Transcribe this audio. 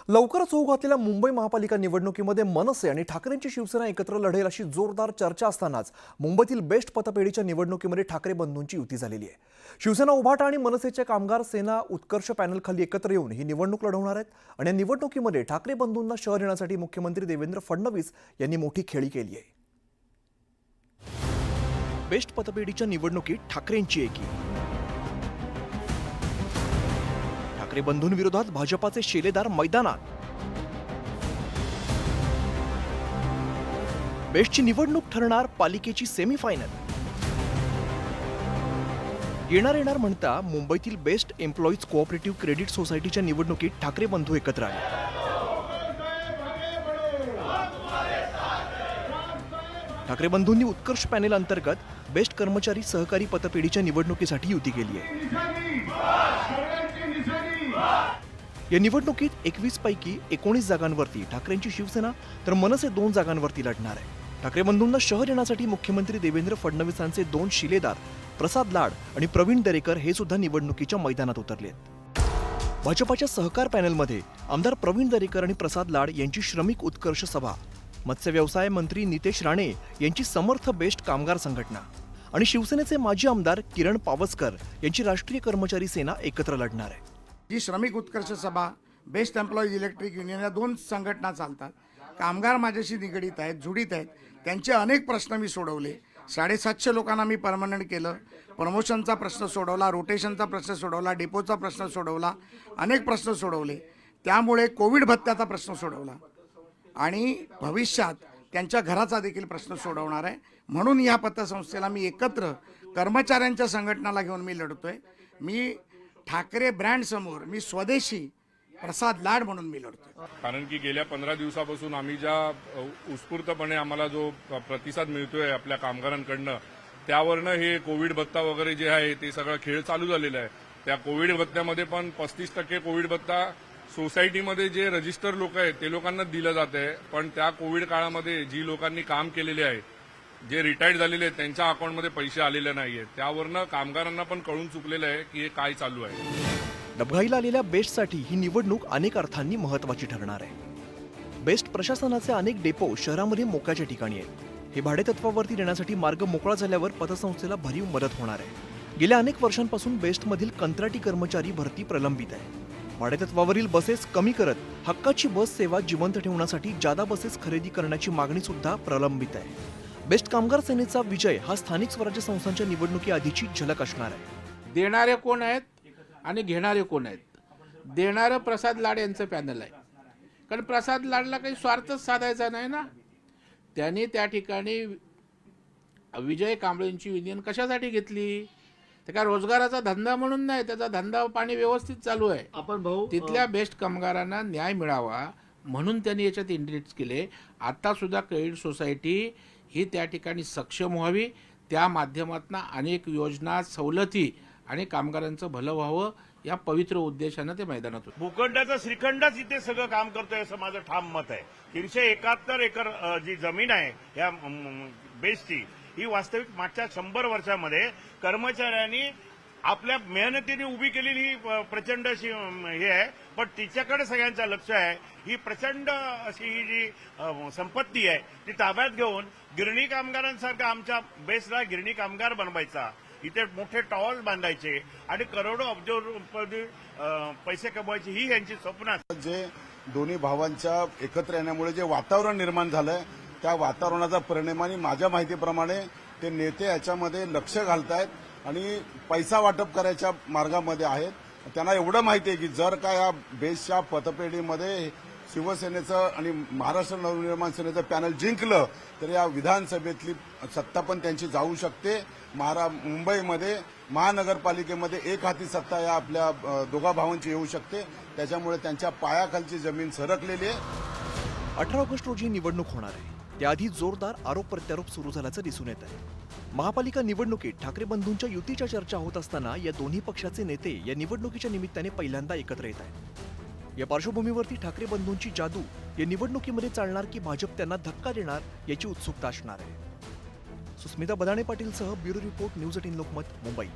लवकरच होऊ घातलेल्या मुंबई महापालिका निवडणुकीमध्ये मनसे आणि ठाकरेंची शिवसेना एकत्र लढेल अशी जोरदार चर्चा असतानाच मुंबईतील बेस्ट पतपेढीच्या निवडणुकीमध्ये ठाकरे बंधूंची युती झालेली आहे। शिवसेना उभाटा आणि मनसेचे कामगार सेना उत्कर्ष पॅनलखाली एकत्र येऊन ही निवडणूक लढवणार आहेत आणि या निवडणुकीमध्ये ठाकरे बंधूंना शह देण्यासाठी मुख्यमंत्री देवेंद्र फडणवीस यांनी मोठी खेळी केली आहे। बेस्ट पतपेढीच्या निवडणुकीत ठाकरेंची एकी, ठाकरे बंधूंविरोधात भाजपाचे शिलेदार मैदानात। बेस्टची निवडणूक ठरणार पालिकेची सेमीफायनल। येणार म्हणता मुंबईतील बेस्ट एम्प्लॉईज कोऑपरेटिव्ह क्रेडिट सोसायटीच्या निवडणुकीत ठाकरे बंधू एकत्र आले। ठाकरे बंधूंनी उत्कर्ष पॅनेल अंतर्गत बेस्ट कर्मचारी सहकारी पतपेढीच्या निवडणुकीसाठी युती केली आहे। या निवडणुकीत 21 पैकी 19 जागांवरती ठाकरेंची शिवसेना तर मनसे 2 जागांवरती लढणार आहे। ठाकरे बंधूंना शह देण्यासाठी मुख्यमंत्री देवेंद्र फडणवीसांचे 2 शिलेदार प्रसाद लाड आणि प्रवीण दरेकर हे सुद्धा निवडणुकीच्या मैदानात उतरले आहेत। भाजपाच्या सहकार पॅनलमध्ये आमदार प्रवीण दरेकर आणि प्रसाद लाड यांची श्रमिक उत्कर्ष सभा, मत्स्य व्यवसाय मंत्री नितेश राणे यांची समर्थ बेस्ट कामगार संघटना आणि शिवसेनेचे माजी आमदार किरण पावसकर यांची राष्ट्रीय कर्मचारी सेना एकत्र लढणार आहे। जी श्रमिक उत्कर्ष सभा, बेस्ट एम्प्लॉईज इलेक्ट्रिक युनियन या 2 संघटना चालतात। कामगार माझ्याशी निगडीत आहेत, जुडीत आहेत। त्यांचे अनेक प्रश्न मी सोडवले। 750 लोकांना मी परमनंट केलं। प्रमोशनचा प्रश्न सोडवला, रोटेशनचा प्रश्न सोडवला, डेपोचा प्रश्न सोडवला, अनेक प्रश्न सोडवले। त्यामुळे कोविड भत्त्याचा प्रश्न सोडवला आणि भविष्यात त्यांच्या घराचा देखील प्रश्न सोडवणार आहे। म्हणून या पतसंस्थेला मी एकत्र कर्मचाऱ्यांच्या संघटनाला घेऊन मी लढतोय। मी ठाकरे ब्रँड समोर मी स्वदेशी प्रसाद लाड म्हणून मी लढतोय। कारण की गेल्या 15 दिवसापासून आम्ही ज्या उत्स्फूर्तपणे आम्हाला जो प्रतिसाद मिळतोय आपल्या कामगारांकडनं, त्यावरनं हे कोविड भत्ता वगैरे जे आहे ते सगळं खेळ चालू झालेला आहे। त्या कोविड भत्त्यामध्ये पण 35% कोविड भत्ता सोसायटीमध्ये जे रजिस्टर लोक आहेत ते लोकांना दिलं जात आहे। पण त्या कोविड काळामध्ये जी लोकांनी काम केलेले आहे, जे रिटायर्ड झालेले आहेत, त्यांच्या अकाउंटमध्ये पैसे आलेले नाहीयेत। त्यावरनं कामगारांना पण कळून चुकलेलं आहे की हे काय चालू आहे। डबघाईला आलेल्या बेस्टसाठी ही निवडणूक अनेक अर्थांनी महत्त्वाची ठरणार आहे। बेस्ट प्रशासनाचे अनेक डेपो शहरामध्ये मोक्याच्या ठिकाणी आहेत। हे भाडेतत्वावरती देण्यासाठी मार्ग मोकळा झाल्यावर पतसंस्थेला भरीव मदत होणार आहे। गेल्या अनेक वर्षांपासून बेस्टमधील कंत्राटी कर्मचारी भरती प्रलंबित आहे। भाडेतत्वावरील बसेस कमी करत हक्काची बस सेवा जिवंत ठेवण्यासाठी जादा बसेस खरेदी करण्याची मागणी सुद्धा प्रलंबित आहे। बेस्ट कामगार सेनेचा विजय हा स्थानिक स्वराज्य संस्थांच्या निवडणुकी आधीची झलक असणार आहे। देणारे कोण आहेत आणि घेणारे कोण आहेत? देणारं प्रसाद लाड यांचं पॅनल आहे। कारण प्रसाद लाडला काही स्वार्थच साधायचा नाही ना। त्यांनी त्या ठिकाणी विजय कांबळेंची युनियन कशासाठी घेतली? ते काय रोजगाराचा धंदा म्हणून नाही, त्याचा धंदा पाणी व्यवस्थित चालू आहे। आपण भाऊ तिथल्या बेस्ट कामगारांना न्याय मिळावा म्हणून त्यांनी याच्यात इंटरेस्ट केले। आता सुद्धा क्रेडिट सोसायटी ही त्या ठिकाणी सक्षम व्हावी, त्या माध्यमातून अनेक योजना, सवलती आणि कामगारांचं भलं व्हावं या पवित्र उद्देशानं ते मैदानात होते। भूखंडाचा श्रीखंडच इथे सगळं काम करतोय असं माझं ठाम मत आहे। 371 एकर जी जमीन आहे या बेस्टची, ही वास्तविक मागच्या 100 वर्षामध्ये कर्मचाऱ्यांनी आपल्या मेहनतीने उभी केलेली ही प्रचंड अशी हे आहे। पण तिच्याकडे सगळ्यांचं लक्ष आहे। ही प्रचंड अशी ही जी संपत्ती आहे ती ताब्यात घेऊन गिरणी कामगारांसारखा आमच्या बेस्टला गिरणी कामगार बनवायचा, इथे मोठे टॉवर्स बांधायचे आणि करोडो अब्ज पैसे कमवायचे, ही यांची स्वप्न आहे। जे दोन्ही भावांच्या एकत्र येण्यामुळे जे वातावरण निर्माण झालंय, त्या वातावरणाचा परिणामाने माझ्या माहितीप्रमाणे ते नेते याच्यामध्ये लक्ष घालतायत आणि पैसा वाटप करायच्या मार्गामध्ये आहेत। त्यांना एवढं माहिती आहे की जर का या बेस्टच्या पतपेढीमध्ये शिवसेनेचं आणि महाराष्ट्र नवनिर्माण सेनेचं पॅनल जिंकलं तर या विधानसभेतली सत्ता पण त्यांची जाऊ शकते। मुंबईमध्ये महानगरपालिकेमध्ये एक हाती सत्ता या आपल्या दोघा भावांची येऊ शकते। त्याच्यामुळे त्यांच्या पायाखालची जमीन सरकलेली आहे। 18 ऑगस्ट रोजी निवडणूक होणार आहे। त्याआधी जोरदार आरोप प्रत्यारोप सुरू झाल्याचं दिसून येत आहे। महापालिका निवडणुकीत ठाकरे बंधूंच्या युतीच्या चर्चा होत असताना या दोन्ही पक्षाचे नेते या निवडणुकीच्या निमित्ताने पहिल्यांदा एकत्र येत आहेत। या पार्श्वभूमीवरती ठाकरे बंधूंची जादू या निवडणुकीमध्ये चालणार की भाजप त्यांना धक्का देणार याची उत्सुकता असणार आहे। सुस्मिता बदाणे पाटीलसह bureau report, news 18 Lokmat, Mumbai.